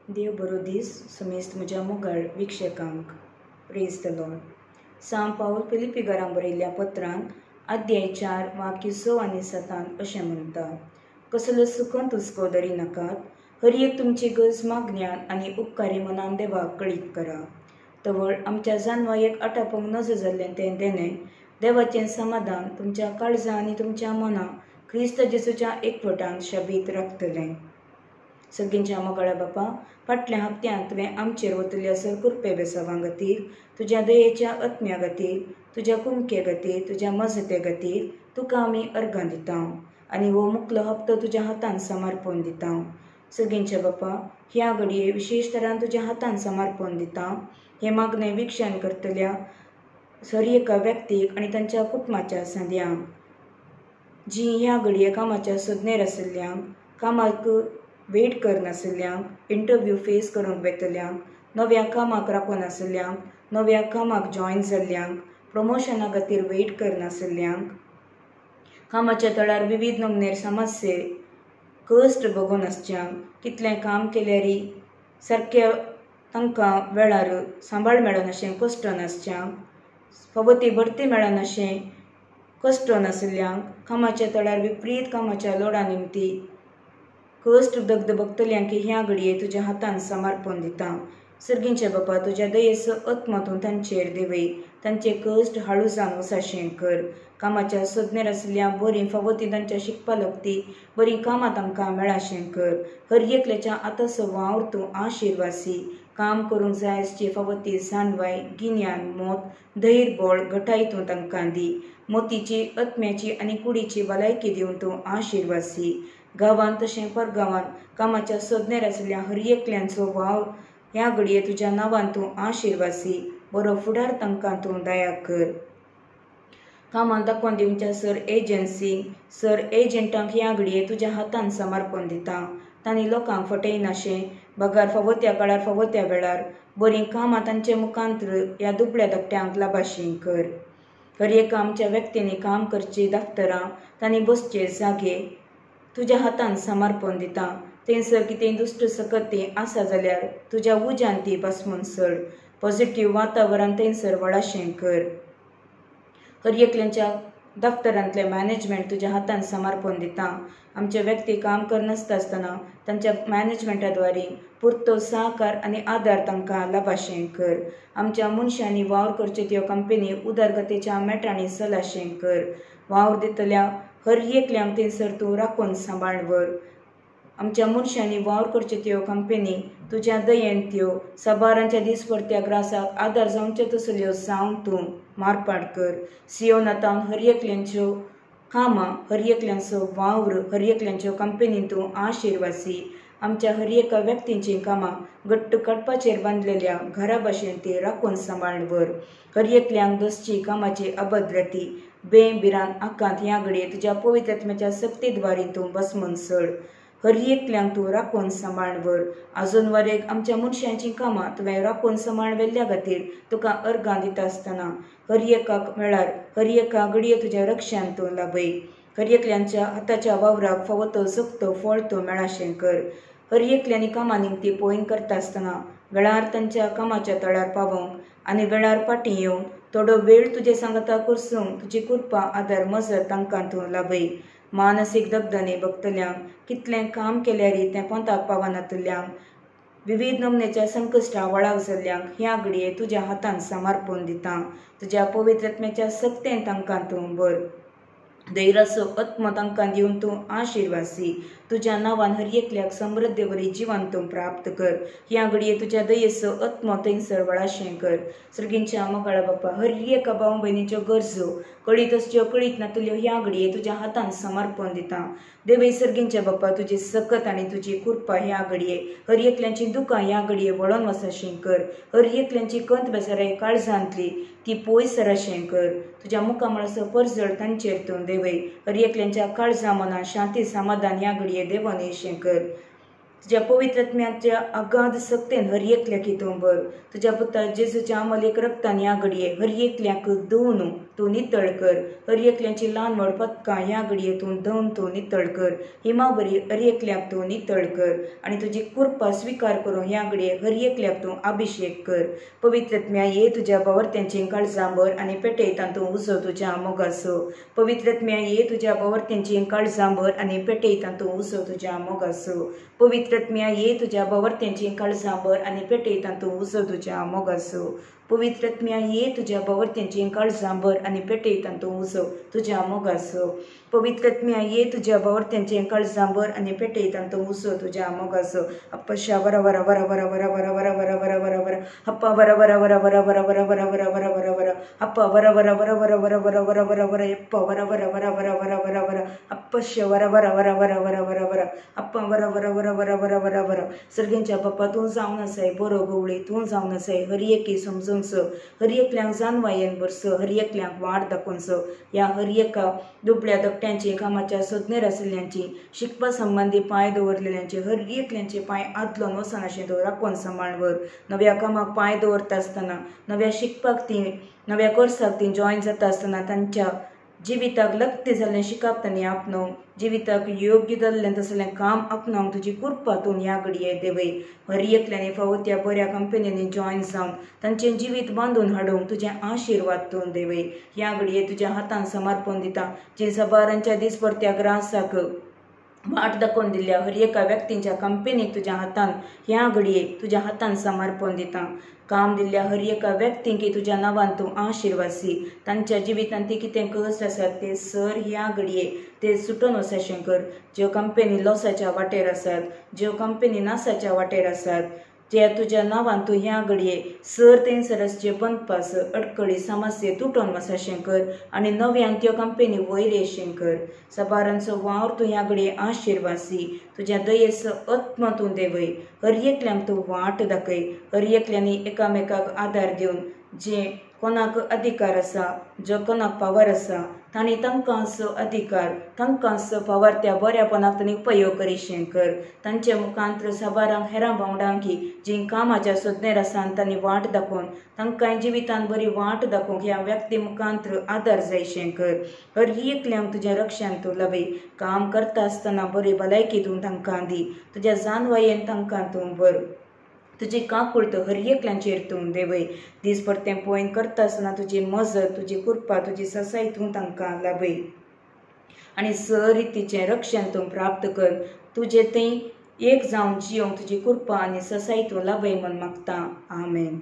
देव बरो दीस समेस्त म्हज्या मोगाळ विक्षकांक प्रेज द लॉर्ड. सांत पाऊल फिलिपिकारांक बरयल्ल्या पत्रांत अध्याय 4 वाक्य 6 आनी 7 अशें म्हणटा, कसलो सुखंत हुस्को धरी नाकात, हर एक तुमची गरज मागण्यान आनी उपकारी मनान देवाक कळीत करा. तवळ आमच्या जानवायेक आटापंक नजो जाल्लें तें देणें, देवाचें समाधान तुमच्या काळजां आनी तुमच्या मनां क्रिस्त जेसूच्या एकवटान शाबीत राखतलें. सगळ्यांच्या मोगाळ्या बापा, फाटल्या हप्त्यांत तुवें आमचेर वतल्या सरकुरपे बेसावां खातीर, तुज्या दयेच्या आत्म्या खातीर, तुज्या कुमके खातीर, तुज्या मजते खातीर तुका आमी अर्गां दिता आनी हो मुखलो हप्तो तुज्या हातान समर्पण दिता. सगळ्यांच्या बापा, ह्या घडये विशेश तरान तुज्या हातान समर्पण दिता. हे मागणें विक्षण करतल्या हर एका व्यक्तीक आनी तांच्या कुटुंबाच्या सांद्यांक, जीं ह्या घडये कामाच्या सोदनेर आशिल्ल्यांक, कामाक वेट करनाशिल्ल्यांक, इंटरव्यू फेस करूंक वेतल्यांक, नव्या कामाक राखून आशिल्ल्यांक, नव्या कामाक जॉयन जाल्ल्यांक, प्रमोशना खातीर वेट करनाशिल्ल्यांक, कामाच्या थळार विविध नमनेर समस्ये कश्ट बघून आसच्यांक, कितलें काम केल्यारी सारक्या तांकां वेळार सांबाळ मेळनाशें कश्ट नासच्यांक, फावो ती भरती मेळनाशें कश्ट नाशिल्ल्यांक, कामाच्या थळार विपरीत कामाच्या लोडा निमती कश्ट दगदगतल्यांक ह्या घडये तुज्या हातान समर्पण दिता. सर्गींच्या बापा, तुज्या दयेचो आत्मातून तांचेर देवय, तांचे कश्ट हाळू जावन वसाशें कर. कामाच्या सोदनेर आशिल्ल्या बरीं फावो ती तांच्या शिकपा लागती बरीं कामां तांकां मेळाशें कर. हर एकल्याच्या आतांचो वावर तूं आशिर्वासी. काम करूंक जाय आसची फावो ती जानवाय, गिन्यान, मोत, धैर्य, बळ, घटाय तूं तांकां दी. मोतीची, आत्म्याची आनी कुडीची भलायकी दिवन तूं आशिर्वासी. गांवांत तशें परगांवांत कामाच्या सोदनेर आशिल्ल्या हर एकल्यांचो वावर ह्या घडये तुज्या नांवान तूं आशिर्वासी. बरो फुडार तांकां तूं दया कर. कामांत दाखोवन दिवच्या सर एजंटांक ह्या घडये तुज्या हातान समर्पण दिता. तांणी लोकांक फटयनाशें, पगार फावो त्या काळार फावो त्या वेळार, बरीं कामां तांचे मुखांतर ह्या दुबळ्या धाकट्यांक लाभाशीं कर. हर एका आमच्या व्यक्तींनी काम करची दफ्तरां, तांणी बसचे जागे तुज्या हातान समर्पण दिता. थंयसर कितें दुश्ट सकती आसा जाल्यार तुज्या उज्यान ती भस्मून सड. पॉझिटिव्ह वातावरण थंयसर वळाशें कर. हर एकल्यांच्या दफ्तरांतलें मॅनेजमेंट तुज्या हातान समर्पण दिता. आमचे व्यक्ती काम करनासता आसतना तांच्या मॅनेजमेंटा द्वारे पुरतो सहकार आनी आदार तांकां लाभाशें कर. आमच्या मनशांनी वावर करच्यो त्यो कंपनी उदरगतीच्या मेटांनी चलाशें कर. वावर दितल्या हर एकल्यांक थंयसर तूं राखून सांबाळ व्हर. आमच्या मनशांनी वावर करच्यो त्यो कंपनी तुज्या दयेन त्यो साबारांच्या दिसपरत्या ग्रासाक आदार जावच्यो तसल्यो जावन तूं मारपाट कर. सियोनातावन हर एकल्यांच्यो कामां, हर एकल्यांचो वावर, हर एकल्यांच्यो कंपनीन तूं आशिर्वासी. आमच्या हर एका व्यक्तींची कामां घट्ट काडपाचेर बांदलेल्या घरा भाशेन ती राखून सांबाळ व्हर. हर एकल्यांक दसची कामाची अभद्रती बेबिरान आकांत ह्या घडये तुज्या पवित्र आत्म्याच्या सक्ती द्वारे तूं भस्मून सड. हर एकल्यांक तूं राखून सांबाळ व्हर. आजून वरेक आमच्या मनशांची कामां तुवें राखून सांबाळ वेल्ल्या खातीर तुका अर्गां दिता आसतना हर एका वेळार हर एका घडये तुज्या रक्षान तूं लाभय. हर एकल्यांच्या हाताच्या वावराक फावो तो जगतो फळ तूं मेळाशें कर. हर एकल्यांनी कामां निमती पोयन करता आसतना वेळार तांच्या कामाच्या तळार पावोंक आनी वेळार फाटीं येवन थोडो वेळ तुजे सांगाता करसूंक तुजी कृपा आदार मजत तांकां तूं लाभय. मानसीक दगदने भोगतल्यांक, कितलें काम केल्यारी तें पोंताक पावनातल्यांक, विविध नमनेच्या संकश्टां वळाक जाल्ल्यांक ह्या घडये तुज्या हातान समर्पण दिता. तुज्या पवित्र आत्म्याच्या सक्तेन तांकां तूं भर. धैर्याचो आत्मो तांकां दिवन तूं आशिर्वासी. तुज्या नांवान हर एकल्याक समृद्धी बरी जिवन तूं प्राप्त कर. ह्या घडये तुज्या दयेचो आत्मो थंयसर वळाशें कर. सर्गींच्या मोगाळ्या बापा, हर एका भाव भयणीच्यो गरजो कळीत आसच्यो कळीत नातल्यो ह्या घडये तुज्या हातान समर्पण दिता. देवय सर्गींच्या बापा, तुजी सकत आनी तुजी कृपा ह्या घडये हर एकल्यांची दुकां ह्या घडये वळोन वसाशें कर. हर एकल्यांची कंत बेजाराय काळजांतली ती पयस राशें कर. तुज्या मुखामळाचो परजळ तांचेर तूं देवय. हर एकल्यांच्या काळजां मनां शांती समाधान ह्या घडये देवोन येशें कर. तुज्या पवित्रात्म्याच्या अगाध सक्तेन हर एकल्याक हितून भर. तुज्या पुता जेजूच्या अमोलेक रक्तान ह्या घडये हर एकल्याक धुवन तूं नितळ कर. हर एकल्याची ल्हान व्हड पथकां ह्या घडयेतून धुवन तूं नितळ कर. हिमा बरी हर एकल्याक तूं नितळ कर. आनी तुजी कृपा स्वीकार करून ह्या घडये हर एकल्याक तूं अभिषेक कर. पवित्रात्म्या ये तुज्या बावर्त्यांची काळजां भर आनी पेटयता तूं उजो तुज्या मोगाचो. पवित्रात्म्या ये तुज्या बावर्त्यांची काळजां भर आनी पेटयता तूं उजो तुज्या मोगाचो. पवित्रात्म्या ये तुज्या बावर्त्यांची काळजां भर आनी पेटयता तूं उजो तुज्या मोगाचो. पवित्रात्म्या ये तुज्या बावर्त्यांची काळजां भर आनी पेटयता तूं उजो तुज्या मोगाचो. पवित्रात्म्या ये तुज्या बावर्त्यांची काळजां भर आनी पेटयता तूं उजो तुज्या मोगाचो. अप्पा वरा वरा वरा वरा वरा वरा वरा वरा वरा वरा वरा अप्पा वरा वरा वरा वरा वरा वरा वरा वरा वरा वरा वरा अप्पा वरा वरा वरा वरा वरा वरा वरा वरा वरा अप्पा वरा वरा वरा वरा वरा वरा वरा अप्पा वरा वरा वरा वरा वरा वरा वरा अप्पा वरा वरा वरा वरा वरा वरा वरा. सर्गेंच्या बाप्पा तूं जावन आसाय बरो गवळी तूं जावन आसाय हर एकी समजूंक हर एकल्यांक जानवायेन भरस हर एकल्यांक वाट दाखोवंस. ह्या हर एका दुबळ्या दगट्यांची कामाच्या सोदनेर आशिल्ल्यांची शिकपा संबंधी पांय दवरलेल्यांचे हर एकल्यांचे पांय आदलोन वचनाशें तो राखून सांबाळवर. नव्या कामाक पांय दवरता आसतना नव्या शिकपाक ती नव्या कोर्साक ती जॉयन जाता आसतना तांच्या जिविताक लक्ती जाल्लें शिकप तांणी आपणावंक जिविताक योग्य जाल्लें तसलें काम आपणावंक तुजी कृपा तूं ह्या घडये देवय. हर एकल्यांनी फावो त्या बऱ्या कंपनींनी जॉयन जावन तांचें जिवीत बांदून हाडूंक तुजें आशिर्वाद तूं देवय. ह्या घडये तुज्या हातान समर्पण दिता. जी सबारांच्या दिसभरत्या ग्रासाक वाट दाखोवन दिल्ल्या हर एका व्यक्तींच्या कंपनीक तुज्या हातान ह्या घडये तुज्या हातान समर्पण दिता. काम दिल्ल्या हर एका व्यक्तींक तुज्या नांवान तूं आशिर्वादसी. तांच्या जिवितांत ती कितें कश्ट आसात ते सर ह्या घडये ते सुटून वचचें कर. ज्यो कंपनी लॉसाच्या वाटेर आसात ज्यो कंपनी नासाच्या वाटेर आसात त्या तुज्या नांवान तूं ह्या घडये सर थंयसरचे बंदपास अडकळी समस्ये तुटून वचचें कर आनी नव्यान त्यो कंपनी वयर येवचें कर. सबारांचो वावर तूं ह्या घडये आशिर्वादसी. तुज्या दयेचो आत्मा तूं देवय. हर एकल्यांक तूं वाट दाखय. हर एकल्यांनी एकामेकाक आदार दिवन जे कोणाक अधिकार आसा जो कोणाक पावर आसा तांणी तांकां असो अधिकार तांकां असो पावर त्या बऱ्यापणाक तांणी उपयोग करीशें कर. तांचे मुखांत्र सबारांक हेरां भावंडांकी जीं कामाच्या सोदनेर आसा तांणी वाट दाखोवन तांकांय जिवितांत बरी वाट दाखोवंक ह्या व्यक्ती मुखांत्र आदार जायशें कर. हर एकल्यांक तुजें रक्षण तूं लावय. काम करता आसतना बरी भलायकी तूं तांकां दी. तुज्या जानवायेन तांकां तूं भर. तुजी काकूळट हर एकल्यांचेर तूं देवय. दीस परतें पळोवन करता आसतना तुजी मजत तुजी कृपा तुजी ससाय तूं तांकां लाभय आनी सरितीचें रक्षण तूं प्राप्त कर. तुजें थंय एक जावन जियोंक तुजी कृपा आनी ससाय तूं लाभय म्हूण मागता. आमेन.